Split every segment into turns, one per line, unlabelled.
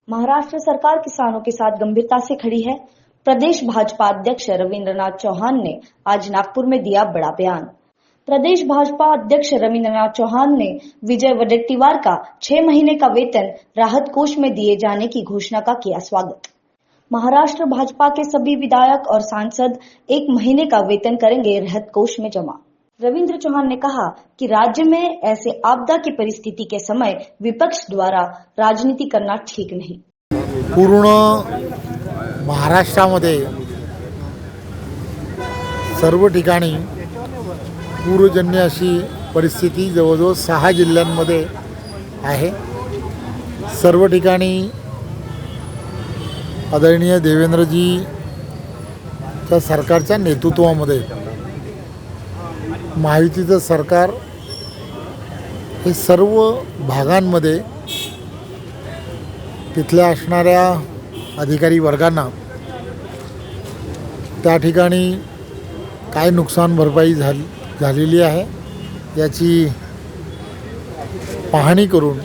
महाराष्ट्र सरकार किसानों के साथ गंभीरता से खड़ी है। प्रदेश भाजपा अध्यक्ष रविंद्रनाथ चौहान ने आज नागपुर में दिया बड़ा बयान। प्रदेश भाजपा अध्यक्ष रविंद्रनाथ चौहान ने विजय वडेट्टीवार का 6 महीने का वेतन राहत कोष में दिए जाने की घोषणा का किया स्वागत। महाराष्ट्र भाजपा के सभी विधायक और सांसद 1 महीने का वेतन करेंगे राहत कोष में जमा। रविंद्र चौहान ने कहा कि राज्य में ऐसे आपदा की परिस्थिति के समय विपक्ष द्वारा राजनीति करना ठीक नहीं।
पूर्ण महाराष्ट्रामध्ये सर्व ठिकाणी पूरजन्य अशी परिस्थिती जवळजवळ 6 जिल्ह्यांमध्ये आहे। सर्व ठिकाणी आदरणीय देवेंद्रजीच्या सरकारच्या नेतृत्वामध्ये महायुतीचं सरकार हे सर्व भागांमध्ये तिथल्या असणाऱ्या अधिकारी वर्गांना त्या ठिकाणी काय नुकसान भरपाई झालेली आहे याची पाहणी करून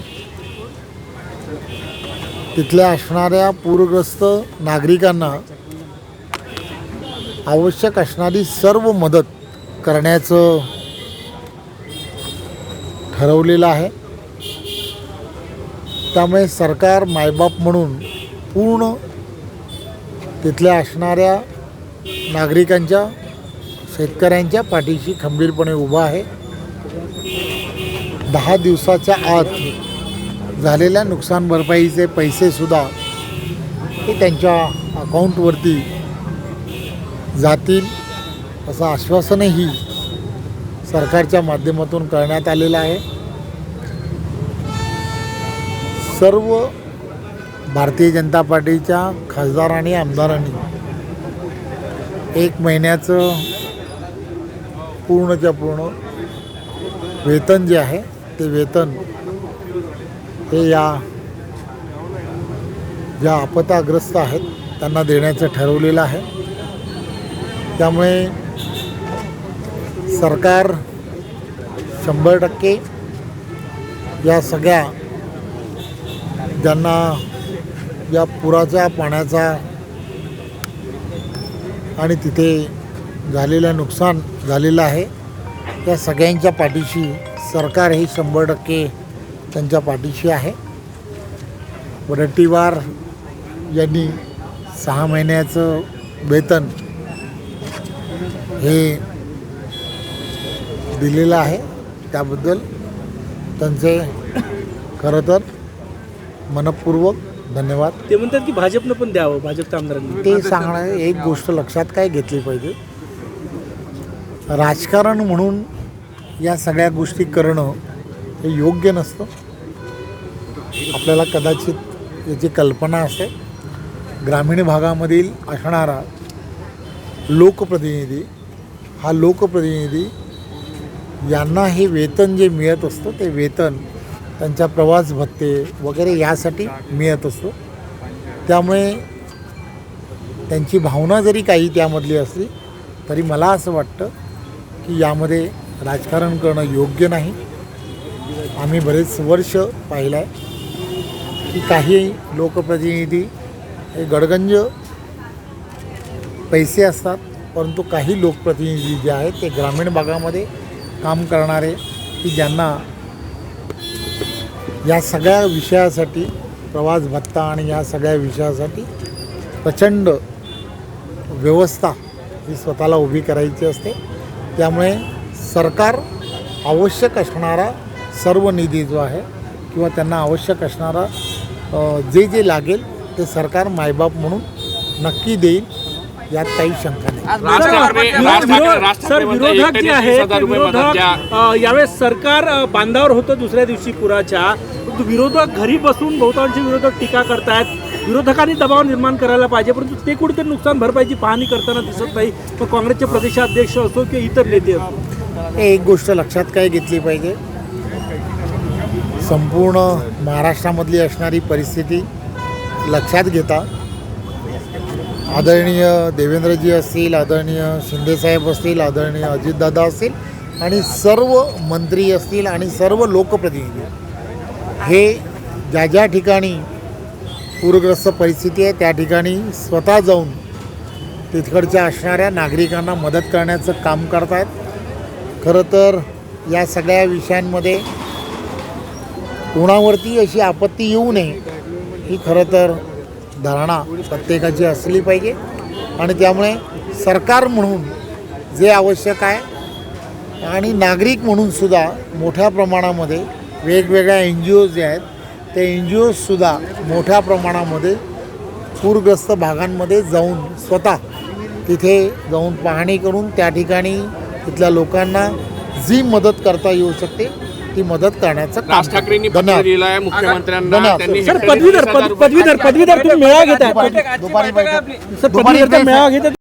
तिथल्या असणाऱ्या पूरग्रस्त नागरिकांना आवश्यक असणारी सर्व मदत करण्याचं ठरवलेलं आहे। त्यामुळे सरकार मायबाप म्हणून पूर्ण तिथल्या असणाऱ्या नागरिकांच्या शेतकऱ्यांच्या पाठीशी खंबीरपणे उभा आहे। 10 दिवसाच्या आत झालेल्या नुकसान भरपाईचे पैसेसुद्धा हे त्यांच्या अकाउंटवरती जातील असं आश्वासनही सरकारच्या माध्यमातून करण्यात आलेलं आहे। सर्व भारतीय जनता पार्टीच्या खासदार आणि आमदारांनी 1 महिन्याचं पूर्णच्या पूर्ण वेतन जे आहे ते वेतन हे या ज्या आपत्ताग्रस्त आहेत त्यांना देण्याचं ठरवलेलं आहे। त्यामुळे सरकार 100% या सगळ्या ज्यांना या पुराच्या पाण्याचा आणि तिथे झालेलं नुकसान झालेलं आहे त्या सगळ्यांच्या पाठीशी सरकार ही 100% त्यांच्या पाठीशी आहे। वडेट्टीवार यांनी 6 महिन्याचं वेतन हे दिलेलं आहे त्याबद्दल त्यांचे खरं तर मनपूर्वक धन्यवाद।
ते म्हणतात की भाजपनं पण द्यावं, भाजपच्या आमदारांनी
ते सांगणं एक गोष्ट लक्षात काय घेतली पाहिजे, राजकारण म्हणून या सगळ्या गोष्टी करणं हे योग्य नसतं। आपल्याला कदाचित याची कल्पना असते ग्रामीण भागामधील असणारा लोकप्रतिनिधी हा लोकप्रतिनिधी यांना हे वेतन जे मिळत असतं ते वेतन त्यांच्या प्रवास भत्ते वगैरे यासाठी मिळत असतो। त्यामुळे त्यांची भावना जरी काही त्यामधली असली तरी मला असं वाटतं की यामध्ये राजकारण करणं योग्य नाही। आम्ही बरेच वर्ष पाहिलं आहे की काही लोकप्रतिनिधी हे गडगंज पैसे असतात, परंतु काही लोकप्रतिनिधी जे आहेत ते ग्रामीण भागामध्ये काम करणारे की ज्यांना या सगळ्या विषयासाठी प्रवास भत्ता आणि या सगळ्या विषयासाठी प्रचंड व्यवस्था ही स्वतःला उभी करायची असते। त्यामुळे सरकार आवश्यक असणारा सर्व निधी जो आहे किंवा त्यांना आवश्यक असणारा जे लागेल ते सरकार मायबाप म्हणून नक्की देईल, यात काही शंका नाही।
सर, विरोधक जे आहे यावेळेस सरकार बांधावर होतं दुसऱ्या दिवशी पुराच्या, विरोधक घरी बसून बहुतांश विरोधक टीका करतायत। विरोधकांनी दबाव निर्माण करायला पाहिजे, परंतु ते कुठेतरी नुकसान भरपाईची पाहणी करताना दिसत नाही। मग काँग्रेसचे प्रदेशाध्यक्ष असो की इतर नेते असो,
एक गोष्ट लक्षात काय घेतली पाहिजे, संपूर्ण महाराष्ट्रामधली असणारी परिस्थिती लक्षात घेता आदरणीय देवेंद्रजी असतील, आदरणीय शिंदेसाहेब असतील, आदरणीय अजितदादा असतील आणि सर्व मंत्री असतील आणि सर्व लोकप्रतिनिधी हे ज्या ज्या ठिकाणी पूरग्रस्त परिस्थिती आहे त्या ठिकाणी स्वतः जाऊन तिकडच्या असणाऱ्या नागरिकांना मदत करण्याचं काम करत आहेत. खरं तर या सगळ्या विषयांमध्ये कोणावरती अशी आपत्ती येऊ नये ही खरं तर धारणा प्रत्येकाची असली पाहिजे आणि त्यामुळे सरकार म्हणून जे आवश्यक आहे आणि नागरिक म्हणूनसुद्धा मोठ्या प्रमाणामध्ये वेगवेगळ्या NGOज जे आहेत ते NGOजसुद्धा मोठ्या प्रमाणामध्ये पूरग्रस्त भागांमध्ये जाऊन स्वतः तिथे जाऊन पाहणी करून त्या ठिकाणी तिथल्या लोकांना जी मदत करता येऊ शकते ती मदत करण्याचं काम
राज ठाकरेंनी पत्र दिलं आहे मुख्यमंत्र्यांना.
धन्यवाद.
त्यांनी
सर पदवीधर तुम्ही मेळावा घेताय
दुपारी बैठक
सर पदवीधर मेळावा घेताय